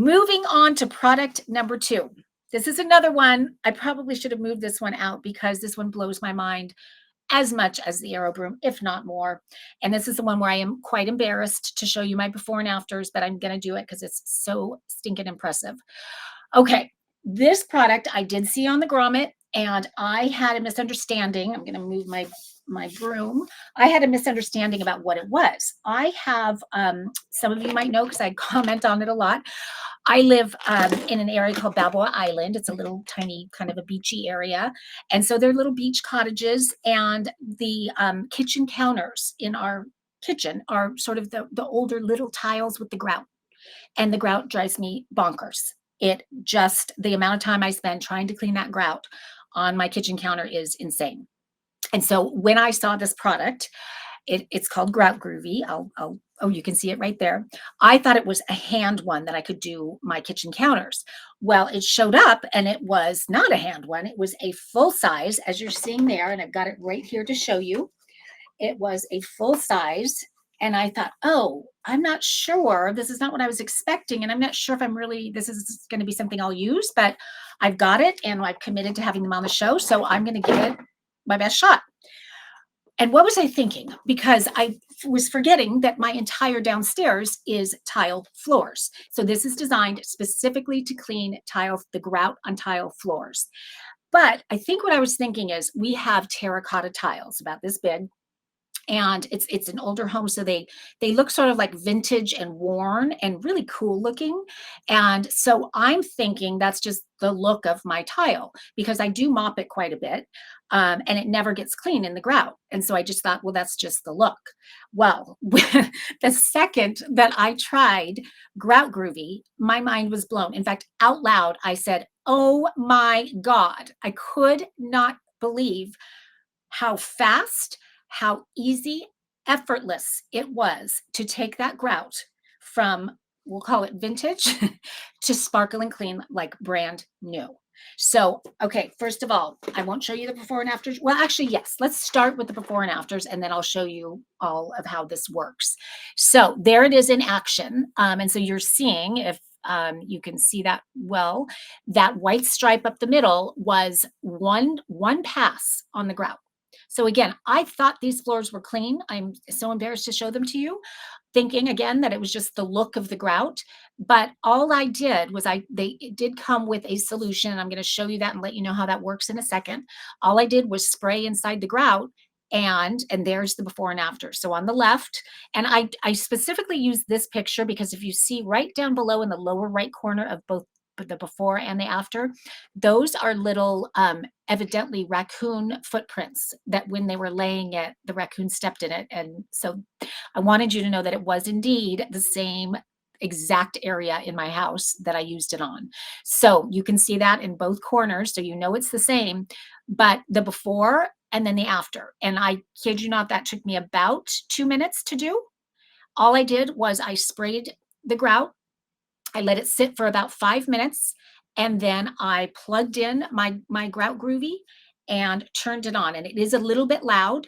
moving on to product number 2. This is another one. I probably should have moved this one out because this one blows my mind as much as the Aero Broom, if not more. And this is the one where I am quite embarrassed to show you my before and afters, but I'm going to do it because it's so stinking impressive. Okay, this product I did see on the Grommet, and I had a misunderstanding. I'm going to move my broom. I had a misunderstanding about what it was. I have, some of you might know because I comment on it a lot. I live in an area called Balboa Island. It's a little tiny kind of a beachy area. And so they're little beach cottages, and the kitchen counters in our kitchen are sort of the older little tiles with the grout. And the grout drives me bonkers. It just, the amount of time I spend trying to clean that grout on my kitchen counter is insane. And so when I saw this product, it's called Grout Groovy. Oh, you can see it right there. I thought it was a hand one that I could do my kitchen counters. Well, it showed up and it was not a hand one. It was a full size, as you're seeing there, and I've got it right here to show you. It was a full size. And I thought, oh, I'm not sure. This is not what I was expecting. And I'm not sure if this is going to be something I'll use, but I've got it and I've committed to having them on the show. So I'm going to give it my best shot. And what was I thinking? Because I was forgetting that my entire downstairs is tiled floors. So this is designed specifically to clean the grout on tile floors. But I think what I was thinking is we have terracotta tiles about this big. And it's an older home, so they look sort of like vintage and worn and really cool looking. And so I'm thinking that's just the look of my tile, because I do mop it quite a bit, and it never gets clean in the grout. And so I just thought, well, that's just the look. Well, the second that I tried Grout Groovy, my mind was blown. In fact, out loud, I said, "Oh my God!" I could not believe how fast, how easy, effortless it was to take that grout from, we'll call it vintage, to sparkling clean like brand new. So, okay, first of all, I won't show you the before and afters. Well, actually, yes, let's start with the before and afters, and then I'll show you all of how this works. So there it is in action. And so you're seeing, if you can see that well, that white stripe up the middle was one pass on the grout. So again, I thought these floors were clean. I'm so embarrassed to show them to you, thinking again that it was just the look of the grout. But all I did was it did come with a solution. I'm going to show you that and let you know how that works in a second. All I did was spray inside the grout, and there's the before and after. So on the left, and I specifically use this picture because if you see right down below in the lower right corner of both the before and the after, those are little evidently raccoon footprints that when they were laying it, the raccoon stepped in it. And so I wanted you to know that it was indeed the same exact area in my house that I used it on. So you can see that in both corners, so you know it's the same, but the before and then the after. And I kid you not, that took me about 2 minutes to do. All I did was I sprayed the grout, I let it sit for about 5 minutes, and then I plugged in my Grout Groovy and turned it on. And it is a little bit loud,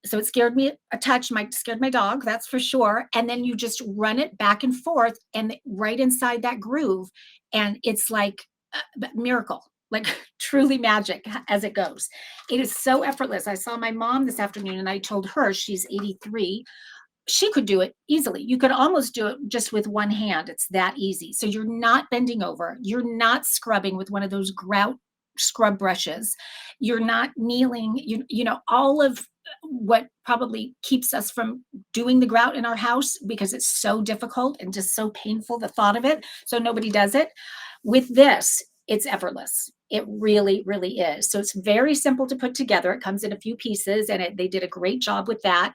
so it scared me a touch. Scared my dog, that's for sure. And then you just run it back and forth, and right inside that groove, and it's like a miracle, like truly magic as it goes. It is so effortless. I saw my mom this afternoon, and I told her, she's 83. She could do it easily. You could almost do it just with one hand. It's that easy. So you're not bending over. You're not scrubbing with one of those grout scrub brushes. You're not kneeling. You know, all of what probably keeps us from doing the grout in our house because it's so difficult and just so painful, the thought of it. So nobody does it. With this, it's effortless. It really, really is. So it's very simple to put together. It comes in a few pieces, and they did a great job with that.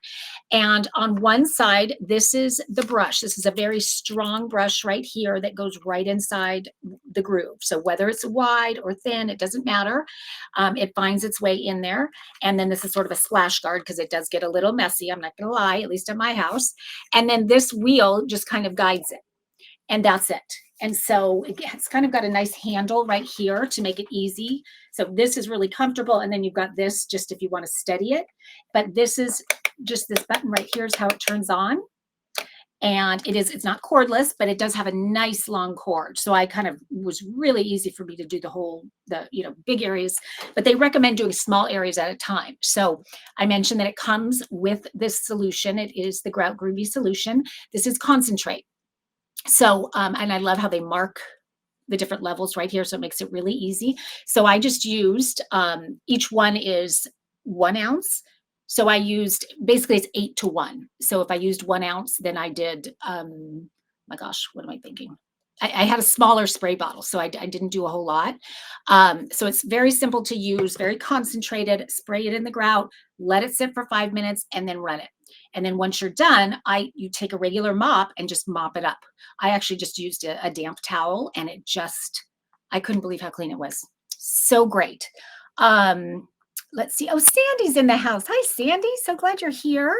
And on one side, this is the brush. This is a very strong brush right here that goes right inside the groove. So whether it's wide or thin, it doesn't matter. It finds its way in there. And then this is sort of a splash guard because it does get a little messy. I'm not going to lie, at least at my house. And then this wheel just kind of guides it. And that's it. And so it's kind of got a nice handle right here to make it easy. So this is really comfortable. And then you've got this just if you want to steady it. But this is just this button right here is how it turns on. And it's not cordless, but it does have a nice long cord. So I kind of was really easy for me to do the big areas, but they recommend doing small areas at a time. So I mentioned that it comes with this solution. It is the Grout Groovy solution. This is concentrate. So, and I love how they mark the different levels right here. So it makes it really easy. So I just used, each one is 1 ounce. So I used, basically it's 8 to 1. So if I used 1 ounce, then I did, my gosh, what am I thinking? I had a smaller spray bottle, so I didn't do a whole lot. So it's very simple to use, very concentrated. Spray it in the grout, let it sit for 5 minutes, and then run it. And then once you're done, you take a regular mop and just mop it up. I actually just used a damp towel, and I couldn't believe how clean it was. So great. Um, let's see. Oh, Sandy's in the house. Hi, Sandy. So glad you're here.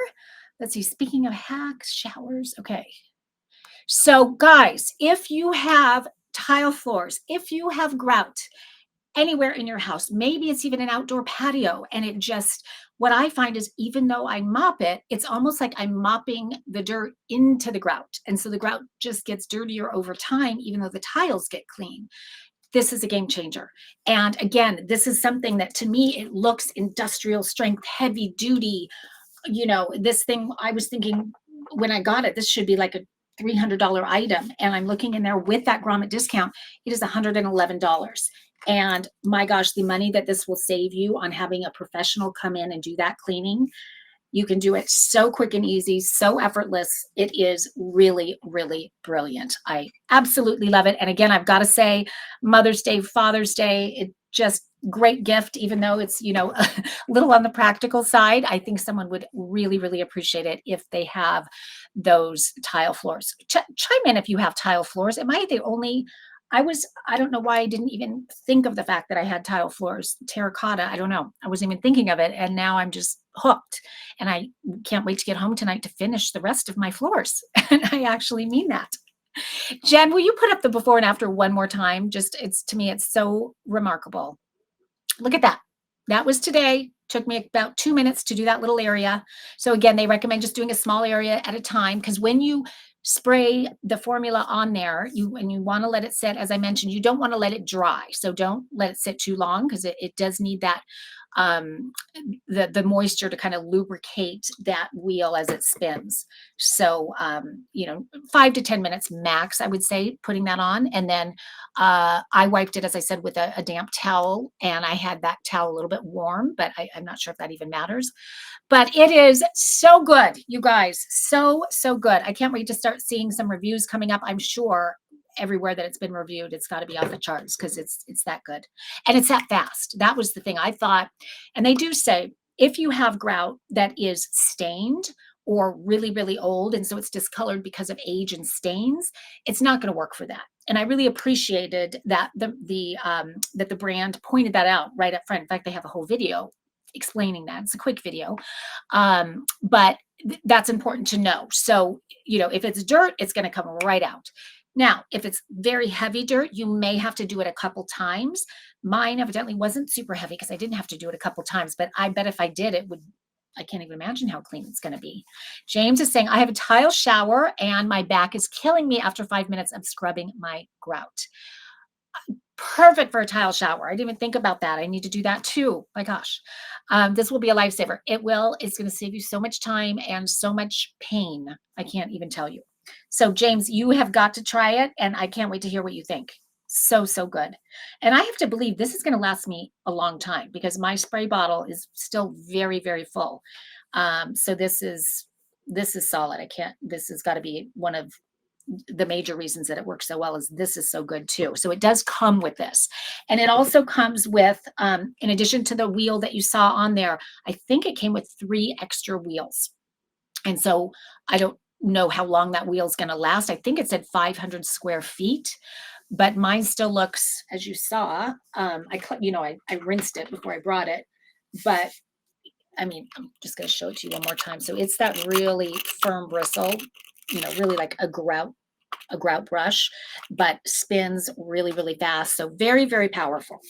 Let's see. Speaking of hacks, showers. Okay. So, guys, if you have tile floors, if you have grout anywhere in your house, maybe it's even an outdoor patio, and what I find is even though I mop it, it's almost like I'm mopping the dirt into the grout. And so the grout just gets dirtier over time, even though the tiles get clean. This is a game changer. And again, this is something that to me, it looks industrial strength, heavy duty. This thing, I was thinking when I got it, this should be like a $300 item. And I'm looking in there with that Grommet discount, it is $111. And my gosh, the money that this will save you on having a professional come in and do that cleaning, you can do it so quick and easy, so effortless. It is really, really brilliant. I absolutely love it. And again, I've got to say, Mother's Day, Father's Day, it just great gift, even though it's, a little on the practical side. I think someone would really, really appreciate it if they have those tile floors. Chime in if you have tile floors. Am I the only I don't know why I didn't even think of the fact that I had tile floors, terracotta. I don't know. I wasn't even thinking of it. And now I'm just hooked. And I can't wait to get home tonight to finish the rest of my floors. And I actually mean that. Jen, will you put up the before and after one more time? To me, it's so remarkable. Look at that. That was today. Took me about 2 minutes to do that little area. So again, they recommend just doing a small area at a time, because when you spray the formula on there, you want to let it sit, as I mentioned, you don't want to let it dry. So don't let it sit too long, because it does need that um, the moisture to kind of lubricate that wheel as it spins. So 5 to 10 minutes max, I would say, putting that on. And then I wiped it, as I said, with a damp towel, and I had that towel a little bit warm, but I'm not sure if that even matters. But it is so good, you guys. So, so good. I can't wait to start seeing some reviews coming up. I'm sure everywhere that it's been reviewed, it's got to be off the charts, because it's that good. And it's that fast. That was the thing I thought. And they do say, if you have grout that is stained or really, really old, and so it's discolored because of age and stains, it's not going to work for that. And I really appreciated that that the brand pointed that out right up front. In fact, they have a whole video explaining that. It's a quick video, but that's important to know. So, if it's dirt, it's going to come right out. Now, if it's very heavy dirt, you may have to do it a couple times. Mine evidently wasn't super heavy, because I didn't have to do it a couple times, but I bet if I did, I can't even imagine how clean it's going to be. James is saying, I have a tile shower and my back is killing me after 5 minutes of scrubbing my grout. Perfect for a tile shower. I didn't even think about that. I need to do that too. My gosh. This will be a lifesaver. It will. It's going to save you so much time and so much pain. I can't even tell you. So, James, you have got to try it, and I can't wait to hear what you think. So, so good. And I have to believe this is going to last me a long time, because my spray bottle is still very, very full. So this is solid. This has got to be one of the major reasons that it works so well, is this is so good too. So it does come with this. And it also comes with, in addition to the wheel that you saw on there, I think it came with 3 extra wheels. And so I don't know how long that wheel is going to last. I think it said 500 square feet, but mine still looks, as you saw, I rinsed it before I brought it, but I mean, I'm just going to show it to you one more time. So it's that really firm bristle, really like a grout brush, but spins really, really fast. So very, very powerful.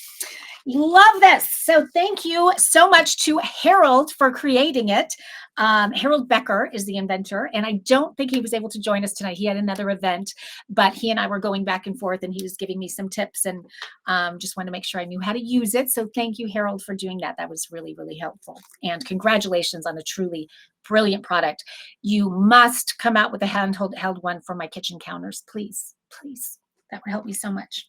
Love this. So thank you so much to Harold for creating it. Harold Becker is the inventor, and I don't think he was able to join us tonight. He had another event, but he and I were going back and forth, and he was giving me some tips, and just wanted to make sure I knew how to use it. So thank you, Harold, for doing that. That was really, really helpful. And congratulations on a truly brilliant product. You must come out with a handheld one for my kitchen counters, please, please. That would help me so much.